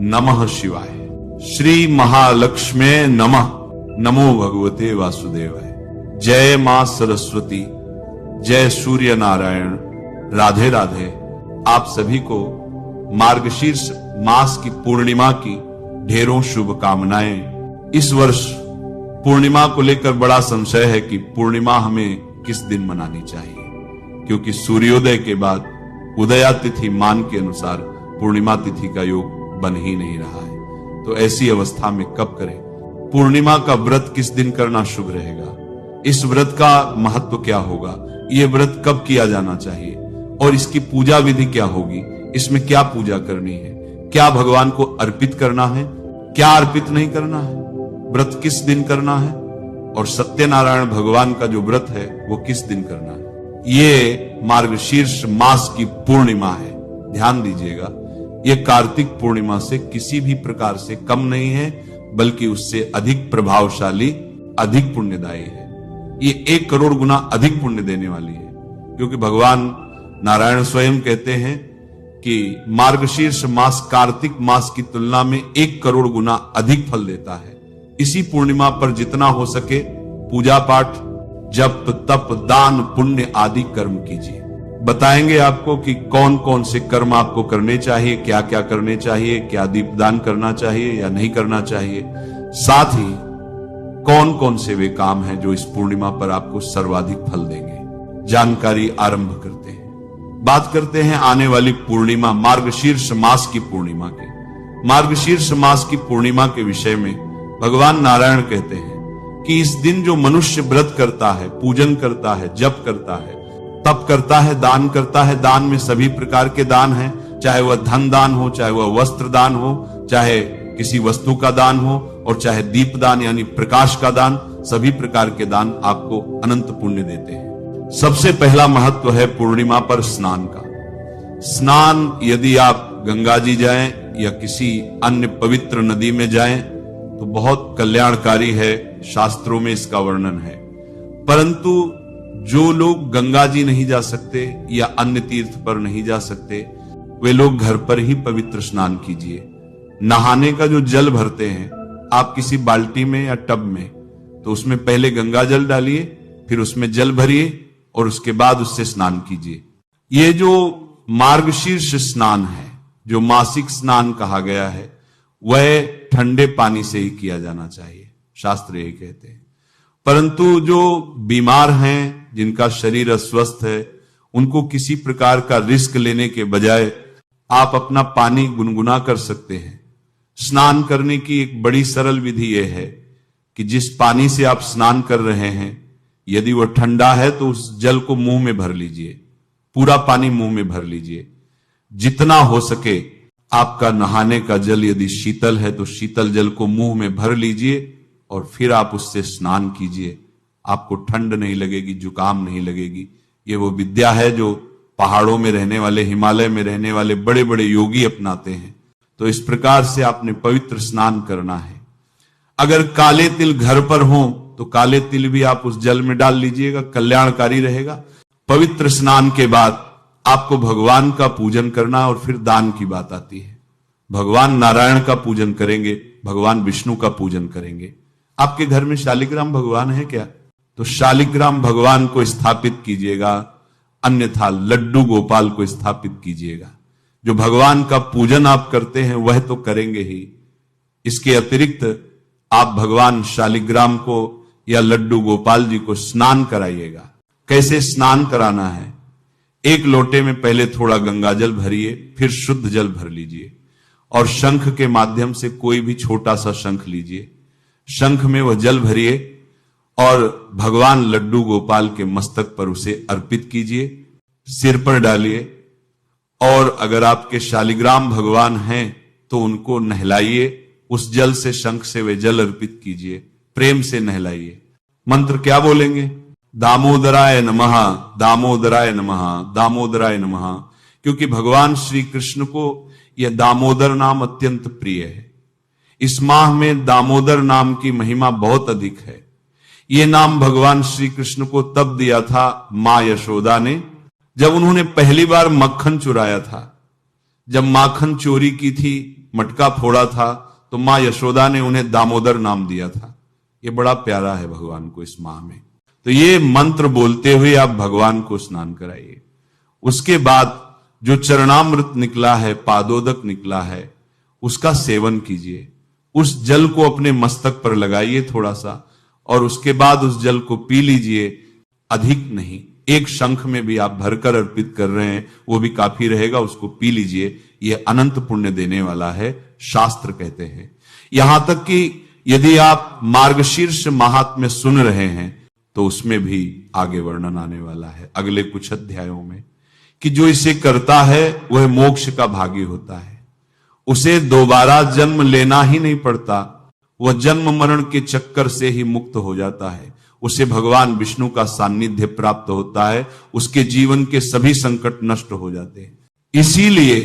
नमः शिवाय। श्री महालक्ष्मी नमः। नमो भगवते वासुदेवाय। जय मां सरस्वती, जय सूर्य नारायण। राधे राधे। आप सभी को मार्गशीर्ष मास की पूर्णिमा की ढेरों शुभकामनाएं। इस वर्ष पूर्णिमा को लेकर बड़ा संशय है कि पूर्णिमा हमें किस दिन मनानी चाहिए, क्योंकि सूर्योदय के बाद उदया तिथि मान के अनुसार पूर्णिमा तिथि का योग बन ही नहीं रहा है। तो ऐसी अवस्था में कब करें? पूर्णिमा का व्रत किस दिन करना शुभ रहेगा? इस व्रत का महत्व क्या होगा? ये व्रत कब किया जाना चाहिए और इसकी पूजा विधि क्या होगी? इसमें क्या पूजा करनी है? क्या भगवान को अर्पित करना है, क्या अर्पित नहीं करना है? व्रत किस दिन करना है? और सत्यनारायण भगवान का जो व्रत है वो किस दिन करना है? ये मार्गशीर्ष मास की पूर्णिमा है। ध्यान दीजिएगा, ये कार्तिक पूर्णिमा से किसी भी प्रकार से कम नहीं है, बल्कि उससे अधिक प्रभावशाली, अधिक पुण्यदायी है। ये 1 करोड़ गुना अधिक पुण्य देने वाली है, क्योंकि भगवान नारायण स्वयं कहते हैं कि मार्गशीर्ष मास कार्तिक मास की तुलना में 1 करोड़ गुना अधिक फल देता है। इसी पूर्णिमा पर जितना हो सके पूजा पाठ, जप, तप, दान, पुण्य आदि कर्म कीजिए। बताएंगे आपको कि कौन कौन से कर्म आपको करने चाहिए, क्या क्या करने चाहिए, क्या दीपदान करना चाहिए या नहीं करना चाहिए। साथ ही कौन कौन से वे काम हैं जो इस पूर्णिमा पर आपको सर्वाधिक फल देंगे। जानकारी आरंभ करते हैं। बात करते हैं आने वाली पूर्णिमा, मार्गशीर्ष मास की पूर्णिमा की। मार्गशीर्ष मास की पूर्णिमा के विषय में भगवान नारायण कहते हैं कि इस दिन जो मनुष्य व्रत करता है, पूजन करता है, जप करता है, तप करता है, दान करता है, दान में सभी प्रकार के दान हैं, चाहे वह धन दान हो, चाहे वह वस्त्र दान हो, चाहे किसी वस्तु का दान हो, और चाहे दीप दान यानी प्रकाश का दान, सभी प्रकार के दान आपको अनंत पुण्य देते हैं। सबसे पहला महत्व है पूर्णिमा पर स्नान का। स्नान यदि आप गंगा जी जाएं या किसी अन्य पवित्र नदी में जाएं तो बहुत कल्याणकारी है, शास्त्रों में इसका वर्णन है। परंतु जो लोग गंगा जी नहीं जा सकते या अन्य तीर्थ पर नहीं जा सकते, वे लोग घर पर ही पवित्र स्नान कीजिए। नहाने का जो जल भरते हैं आप किसी बाल्टी में या टब में, तो उसमें पहले गंगा जल डालिए, फिर उसमें जल भरिए और उसके बाद उससे स्नान कीजिए। ये जो मार्गशीर्ष स्नान है, जो मासिक स्नान कहा गया है, वह ठंडे पानी से ही किया जाना चाहिए, शास्त्र यही कहते हैं। परंतु जो बीमार हैं, जिनका शरीर अस्वस्थ है, उनको किसी प्रकार का रिस्क लेने के बजाय आप अपना पानी गुनगुना कर सकते हैं। स्नान करने की एक बड़ी सरल विधि यह है कि जिस पानी से आप स्नान कर रहे हैं, यदि वह ठंडा है तो उस जल को मुंह में भर लीजिए, पूरा पानी मुंह में भर लीजिए। जितना हो सके आपका नहाने का जल यदि शीतल है तो शीतल जल को मुंह में भर लीजिए और फिर आप उससे स्नान कीजिए। आपको ठंड नहीं लगेगी, जुकाम नहीं लगेगी। ये वो विद्या है जो पहाड़ों में रहने वाले, हिमालय में रहने वाले बड़े बड़े योगी अपनाते हैं। तो इस प्रकार से आपने पवित्र स्नान करना है। अगर काले तिल घर पर हो तो काले तिल भी आप उस जल में डाल लीजिएगा, कल्याणकारी रहेगा। पवित्र स्नान के बाद आपको भगवान का पूजन करना, और फिर दान की बात आती है। भगवान नारायण का पूजन करेंगे, भगवान विष्णु का पूजन करेंगे। आपके घर में शालिग्राम भगवान है क्या? तो शालिग्राम भगवान को स्थापित कीजिएगा, अन्यथा लड्डू गोपाल को स्थापित कीजिएगा। जो भगवान का पूजन आप करते हैं वह तो करेंगे ही, इसके अतिरिक्त आप भगवान शालिग्राम को या लड्डू गोपाल जी को स्नान कराइएगा। कैसे स्नान कराना है? 1 लोटे में पहले थोड़ा गंगा जल भरिए, फिर शुद्ध जल भर लीजिए और शंख के माध्यम से कोई भी छोटा सा शंख लीजिए। शंख में वह जल भरिए और भगवान लड्डू गोपाल के मस्तक पर उसे अर्पित कीजिए, सिर पर डालिए। और अगर आपके शालिग्राम भगवान हैं तो उनको नहलाइए, उस जल से, शंख से वे जल अर्पित कीजिए, प्रेम से नहलाइए। मंत्र क्या बोलेंगे? दामोदराय नमः, दामोदराय नमः, दामोदराय नमः। क्योंकि भगवान श्री कृष्ण को यह दामोदर नाम अत्यंत प्रिय है। इस माह में दामोदर नाम की महिमा बहुत अधिक है। यह नाम भगवान श्री कृष्ण को तब दिया था मां यशोदा ने, जब उन्होंने पहली बार मक्खन चुराया था। जब माखन चोरी की थी मटका फोड़ा था तो मां यशोदा ने उन्हें दामोदर नाम दिया था। ये बड़ा प्यारा है भगवान को इस माह में। तो ये मंत्र बोलते हुए आप भगवान को स्नान कराइए। उसके बाद जो चरणामृत निकला है, पादोदक निकला है, उसका सेवन कीजिए। उस जल को अपने मस्तक पर लगाइए थोड़ा सा, और उसके बाद उस जल को पी लीजिए। अधिक नहीं, एक शंख में भी आप भरकर अर्पित कर रहे हैं वो भी काफी रहेगा, उसको पी लीजिए। यह अनंत पुण्य देने वाला है, शास्त्र कहते हैं। यहां तक कि यदि आप मार्गशीर्ष महात्म्य सुन रहे हैं तो उसमें भी आगे वर्णन आने वाला है अगले कुछ अध्यायों में, कि जो इसे करता है वह मोक्ष का भागी होता है। उसे दोबारा जन्म लेना ही नहीं पड़ता, वह जन्म मरण के चक्कर से ही मुक्त हो जाता है। उसे भगवान विष्णु का सान्निध्य प्राप्त होता है, उसके जीवन के सभी संकट नष्ट हो जाते हैं। इसीलिए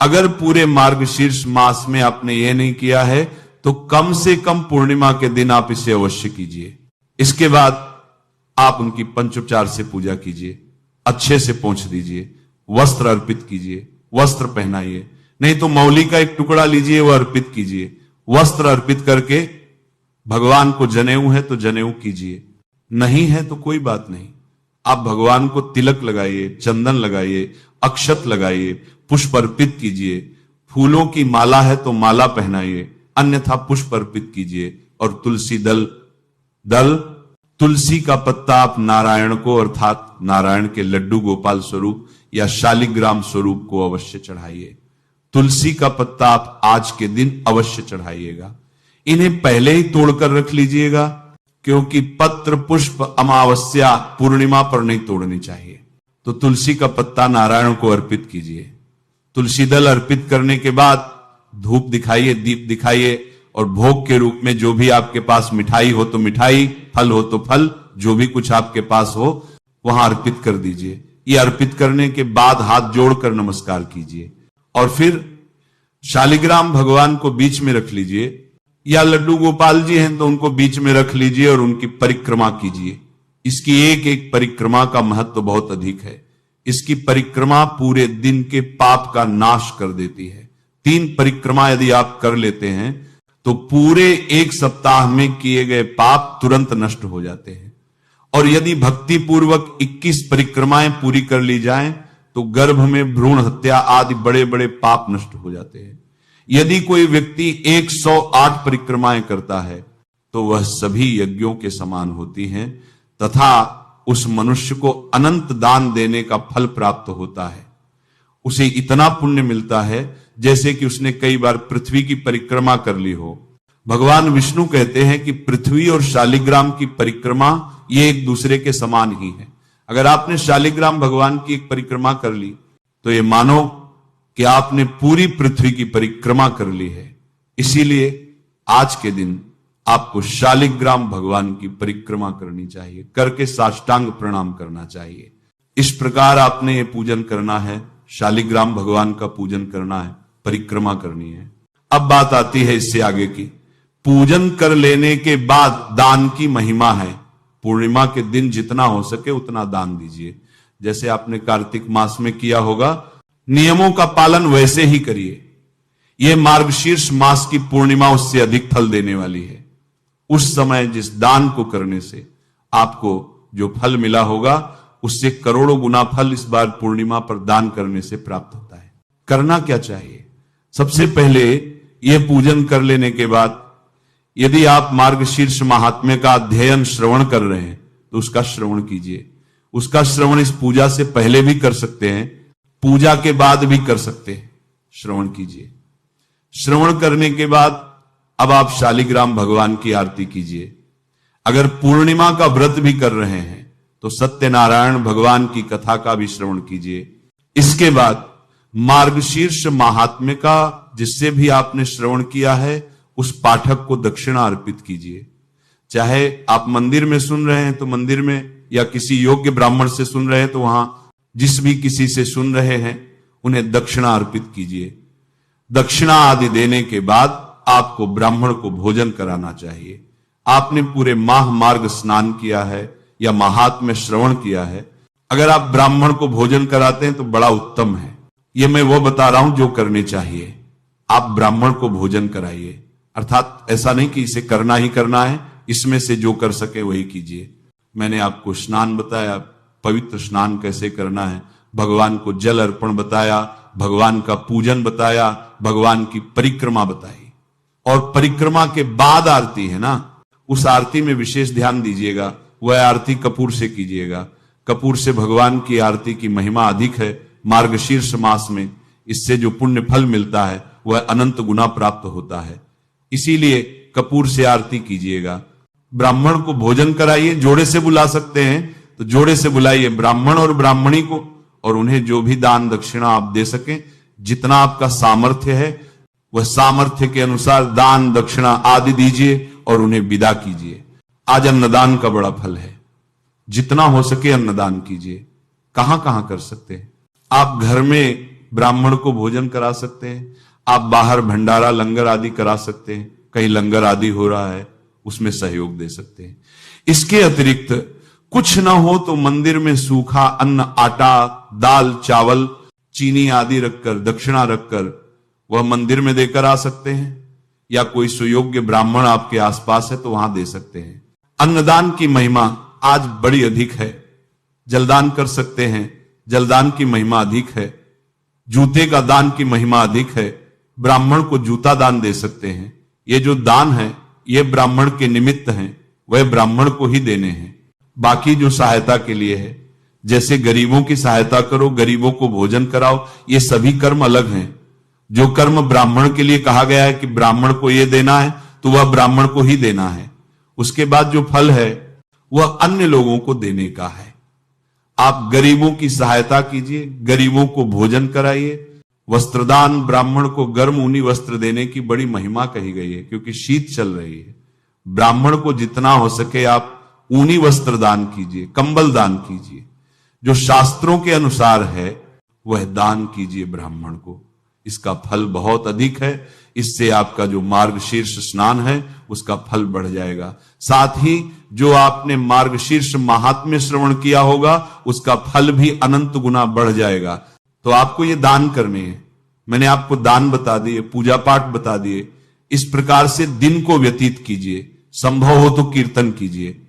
अगर पूरे मार्गशीर्ष मास में आपने यह नहीं किया है तो कम से कम पूर्णिमा के दिन आप इसे अवश्य कीजिए। इसके बाद आप उनकी पंचोपचार से पूजा कीजिए, अच्छे से पोंछ दीजिए, वस्त्र अर्पित कीजिए, वस्त्र पहनाइए। नहीं तो मौली का एक टुकड़ा लीजिए, वह अर्पित कीजिए। वस्त्र अर्पित करके भगवान को जनेऊ है तो जनेऊ कीजिए, नहीं है तो कोई बात नहीं। आप भगवान को तिलक लगाइए, चंदन लगाइए, अक्षत लगाइए, पुष्प अर्पित कीजिए। फूलों की माला है तो माला पहनाइए, अन्यथा पुष्प अर्पित कीजिए। और तुलसी दल तुलसी का पत्ता आप नारायण को, अर्थात नारायण के लड्डू गोपाल स्वरूप या शालिग्राम स्वरूप को अवश्य चढ़ाइए। तुलसी का पत्ता आप आज के दिन अवश्य चढ़ाइएगा। इन्हें पहले ही तोड़कर रख लीजिएगा, क्योंकि पत्र पुष्प अमावस्या पूर्णिमा पर नहीं तोड़नी चाहिए। तो तुलसी का पत्ता नारायण को अर्पित कीजिए। तुलसी दल अर्पित करने के बाद धूप दिखाइए, दीप दिखाइए, और भोग के रूप में जो भी आपके पास मिठाई हो तो मिठाई, फल हो तो फल, जो भी कुछ आपके पास हो वहां अर्पित कर दीजिए। ये अर्पित करने के बाद हाथ जोड़कर नमस्कार कीजिए, और फिर शालिग्राम भगवान को बीच में रख लीजिए, या लड्डू गोपाल जी हैं तो उनको बीच में रख लीजिए और उनकी परिक्रमा कीजिए। इसकी एक एक परिक्रमा का महत्व बहुत अधिक है। इसकी परिक्रमा पूरे दिन के पाप का नाश कर देती है। 3 परिक्रमा यदि आप कर लेते हैं तो पूरे एक सप्ताह में किए गए पाप तुरंत नष्ट हो जाते हैं। और यदि भक्ति पूर्वक 21 परिक्रमाएं पूरी कर ली जाएं तो गर्भ में भ्रूण हत्या आदि बड़े बड़े पाप नष्ट हो जाते हैं। यदि कोई व्यक्ति 108 परिक्रमाएं करता है तो वह सभी यज्ञों के समान होती हैं, तथा उस मनुष्य को अनंत दान देने का फल प्राप्त होता है। उसे इतना पुण्य मिलता है जैसे कि उसने कई बार पृथ्वी की परिक्रमा कर ली हो। भगवान विष्णु कहते हैं कि पृथ्वी और शालिग्राम की परिक्रमा ये एक दूसरे के समान ही है। अगर आपने शालिग्राम भगवान की एक परिक्रमा कर ली तो ये मानो कि आपने पूरी पृथ्वी की परिक्रमा कर ली है। इसीलिए आज के दिन आपको शालिग्राम भगवान की परिक्रमा करनी चाहिए, करके साष्टांग प्रणाम करना चाहिए। इस प्रकार आपने ये पूजन करना है, शालिग्राम भगवान का पूजन करना है, परिक्रमा करनी है। अब बात आती है इससे आगे की। पूजन कर लेने के बाद दान की महिमा है। पूर्णिमा के दिन जितना हो सके उतना दान दीजिए। जैसे आपने कार्तिक मास में किया होगा, नियमों का पालन वैसे ही करिए। यह मार्गशीर्ष मास की पूर्णिमा उससे अधिक फल देने वाली है। उस समय जिस दान को करने से आपको जो फल मिला होगा उससे करोड़ों गुना फल इस बार पूर्णिमा पर दान करने से प्राप्त होता है। करना क्या चाहिए? सबसे पहले यह पूजन कर लेने के बाद यदि आप मार्गशीर्ष महात्म्य का अध्ययन श्रवण कर रहे हैं तो उसका श्रवण कीजिए। उसका श्रवण इस पूजा से पहले भी कर सकते हैं, पूजा के बाद भी कर सकते हैं। श्रवण कीजिए। श्रवण करने के बाद अब आप शालिग्राम भगवान की आरती कीजिए। अगर पूर्णिमा का व्रत भी कर रहे हैं तो सत्यनारायण भगवान की कथा का भी श्रवण कीजिए। इसके बाद मार्गशीर्ष महात्म्य का जिससे भी आपने श्रवण किया है उस पाठक को दक्षिणा अर्पित कीजिए। चाहे आप मंदिर में सुन रहे हैं तो मंदिर में, या किसी योग्य ब्राह्मण से सुन रहे हैं तो वहां जिस भी किसी से सुन रहे हैं उन्हें दक्षिणा अर्पित कीजिए। दक्षिणा आदि देने के बाद आपको ब्राह्मण को भोजन कराना चाहिए। आपने पूरे माह मार्ग स्नान किया है या महात्म्य श्रवण किया है, अगर आप ब्राह्मण को भोजन कराते हैं तो बड़ा उत्तम है। यह मैं वो बता रहा हूं जो करने चाहिए। आप ब्राह्मण को भोजन कराइए। अर्थात ऐसा नहीं कि इसे करना ही करना है, इसमें से जो कर सके वही कीजिए। मैंने आपको स्नान बताया, पवित्र स्नान कैसे करना है, भगवान को जल अर्पण बताया, भगवान का पूजन बताया, भगवान की परिक्रमा बताई। और परिक्रमा के बाद आरती है ना, उस आरती में विशेष ध्यान दीजिएगा। वह आरती कपूर से कीजिएगा। कपूर से भगवान की आरती की महिमा अधिक है। मार्गशीर्ष मास में इससे जो पुण्य फल मिलता है वह अनंत गुना प्राप्त होता है। इसीलिए कपूर से आरती कीजिएगा। ब्राह्मण को भोजन कराइए। जोड़े से बुला सकते हैं तो जोड़े से बुलाइए ब्राह्मण और ब्राह्मणी को, और उन्हें जो भी दान दक्षिणा आप दे सकें, जितना आपका सामर्थ्य है वह सामर्थ्य के अनुसार दान दक्षिणा आदि दीजिए और उन्हें विदा कीजिए। आज अन्नदान का बड़ा फल है। जितना हो सके अन्नदान कीजिए। कहां कहां कर सकते हैं? आप घर में ब्राह्मण को भोजन करा सकते हैं, आप बाहर भंडारा लंगर आदि करा सकते हैं, कहीं लंगर आदि हो रहा है उसमें सहयोग दे सकते हैं। इसके अतिरिक्त कुछ ना हो तो मंदिर में सूखा अन्न, आटा, दाल, चावल, चीनी आदि रखकर, दक्षिणा रखकर वह मंदिर में देकर आ सकते हैं, या कोई सुयोग्य ब्राह्मण आपके आसपास है तो वहां दे सकते हैं। अन्नदान की महिमा आज बड़ी अधिक है। जलदान कर सकते हैं, जलदान की महिमा अधिक है। जूते का दान की महिमा अधिक है। ब्राह्मण को जूता दान दे सकते हैं। ये जो दान है ये ब्राह्मण के निमित्त हैं, वह ब्राह्मण को ही देने हैं। बाकी जो सहायता के लिए है, जैसे गरीबों की सहायता करो, गरीबों को भोजन कराओ, ये सभी कर्म अलग हैं। जो कर्म ब्राह्मण के लिए कहा गया है कि ब्राह्मण को ये देना है तो वह ब्राह्मण को ही देना है। उसके बाद जो फल है वह अन्य लोगों को देने का है। आप गरीबों की सहायता कीजिए, गरीबों को भोजन कराइए। वस्त्रदान, ब्राह्मण को गर्म ऊनी वस्त्र देने की बड़ी महिमा कही गई है, क्योंकि शीत चल रही है। ब्राह्मण को जितना हो सके आप ऊनी वस्त्र दान कीजिए, कंबल दान कीजिए। जो शास्त्रों के अनुसार है वह दान कीजिए ब्राह्मण को। इसका फल बहुत अधिक है। इससे आपका जो मार्गशीर्ष स्नान है उसका फल बढ़ जाएगा। साथ ही जो आपने मार्गशीर्ष महात्म्य श्रवण किया होगा उसका फल भी अनंत गुना बढ़ जाएगा। तो आपको ये दान करने हैं। मैंने आपको दान बता दिए, पूजा पाठ बता दिए। इस प्रकार से दिन को व्यतीत कीजिए। संभव हो तो कीर्तन कीजिए।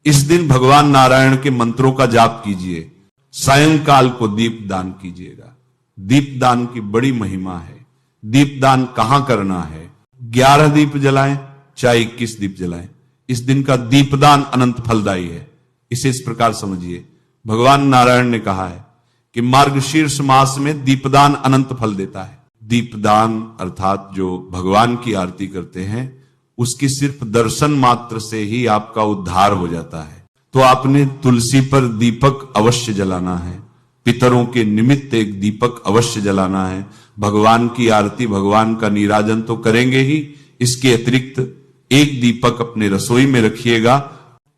इस दिन भगवान नारायण के मंत्रों का जाप कीजिए। सायंकाल को दीप दान कीजिएगा। दीप दान की बड़ी महिमा है। दीप दान कहां करना है? 11 दीप जलाएं चाहे 21 दीप जलाएं, इस दिन का दीपदान अनंत फलदायी है। इसे इस प्रकार समझिए। भगवान नारायण ने कहा है कि मार्गशीर्ष मास में दीपदान अनंत फल देता है। दीपदान अर्थात जो भगवान की आरती करते हैं उसकी सिर्फ दर्शन मात्र से ही आपका उद्धार हो जाता है। तो आपने तुलसी पर दीपक अवश्य जलाना है। पितरों के निमित्त एक दीपक अवश्य जलाना है। भगवान की आरती, भगवान का नीराजन तो करेंगे ही, इसके अतिरिक्त एक दीपक अपने रसोई में रखिएगा,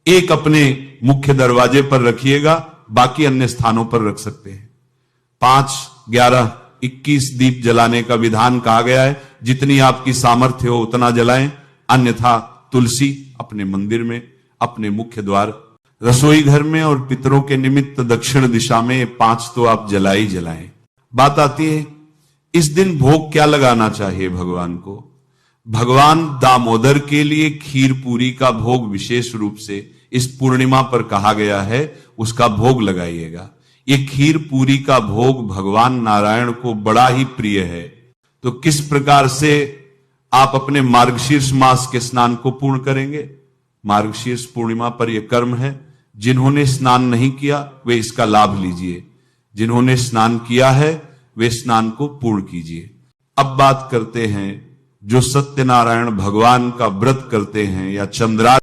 एक अपने मुख्य दरवाजे पर रखिएगा, बाकी अन्य स्थानों पर रख सकते हैं। 5, 11, 21 दीप जलाने का विधान कहा गया है। जितनी आपकी सामर्थ्य हो उतना जलाएं। अन्यथा तुलसी अपने मंदिर में, अपने मुख्य द्वार, रसोई घर में और पितरों के निमित्त दक्षिण दिशा में 5 तो आप जलाई जलाएं। बात आती है इस दिन भोग क्या लगाना चाहिए भगवान को। भगवान दामोदर के लिए खीर पूरी का भोग विशेष रूप से इस पूर्णिमा पर कहा गया है, उसका भोग लगाइएगा। ये खीर पूरी का भोग भगवान नारायण को बड़ा ही प्रिय है। तो किस प्रकार से आप अपने मार्गशीर्ष मास के स्नान को पूर्ण करेंगे? मार्गशीर्ष पूर्णिमा पर यह कर्म है। जिन्होंने स्नान नहीं किया वे इसका लाभ लीजिए, जिन्होंने स्नान किया है वे स्नान को पूर्ण कीजिए। अब बात करते हैं जो सत्यनारायण भगवान का व्रत करते हैं या चंद्रा